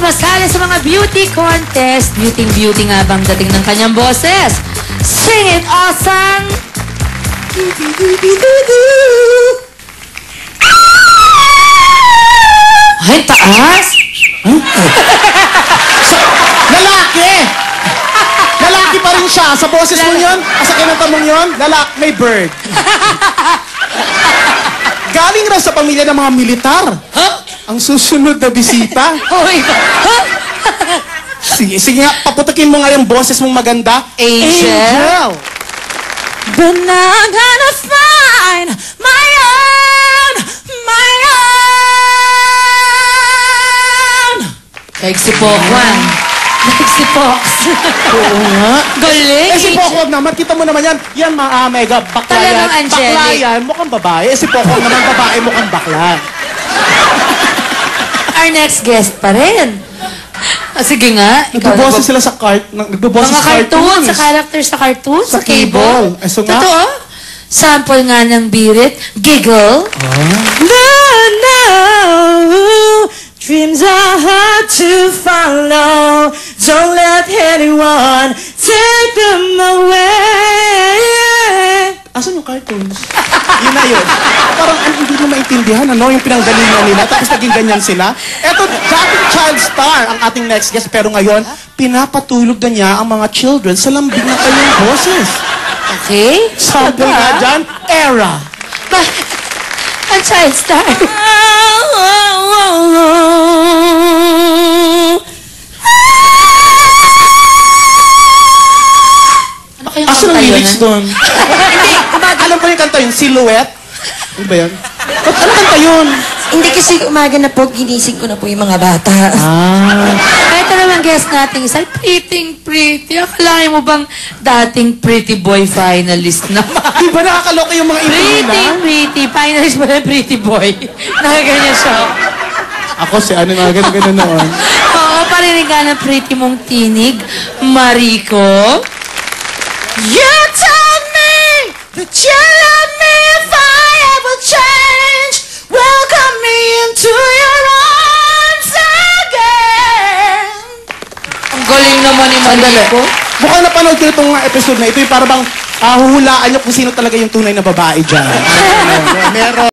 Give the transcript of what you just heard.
sumasali sa mga beauty contest. Beauty nga bang dating ng kanyang boses? Sing it, awesome! Ay, taas! Lalaki! Lalaki pa rin siya. Sa boses mo yun, sa kinanta mong yun, lalaki, may bird. Galing raw sa pamilya ng mga militar. Huh? Ang susunod na bisita. Hoy! Huh? Sige nga, paputakin mo nga yung boses mong maganda. Angel! But now I'm gonna find my own! Like si Pokwan. Like si Pox. Oo nga. Galing! Eh si Pokwag naman, kita mo naman yan. Yan mga mega bakla yan. Talagang angelic. Bakla yan, mukhang babae. Eh si Pokwag naman babae, mukhang bakla. Our next guest pa rin. Sige nga. Nagboboses sila sa nagboboses mga sa cartoons. Sa characters sa cartoons. Sa cable. Eh, so nga? Totoo? Sample nga ng birit. Giggle. No, dreams are hard to follow. Don't let anyone take them away. Asan yung cartoons? Yun na yun. Parang hindi mo maintindihan, ano, yung pinanggalingan nila, tapos naging ganyan sila. Eto, dating child star ang ating next guest, pero ngayon, pinapatulog na niya ang mga children sa lambing ng kanyang boses. Okay? Sample nga dyan, Era. Ang child star. Asan ang lyrics doon? Alam ko yung kanta yun, Silhouette. Ano ba yun? Ano kanta yun? Hindi kasi umaga na po, ginising ko na po yung mga bata. Ito naman guest natin isa, pretty. Akalain mo bang dating pretty boy finalist naman? Di ba nakakaloka yung mga interview na? Pretty. Finalist ba na pretty boy? Nakaganyan siya. Ako si ano na ganun noon. Oo, parinig ka ng pretty mong tinig, Mariko. You told me that you love me if I ever change. Welcome me into your arms again. Ang galing naman ni Mariko. Mukhang napanood ko itong episode na ito. Yung para bang huhulaan niyo kung sino talaga yung tunay na babae dyan. Meron.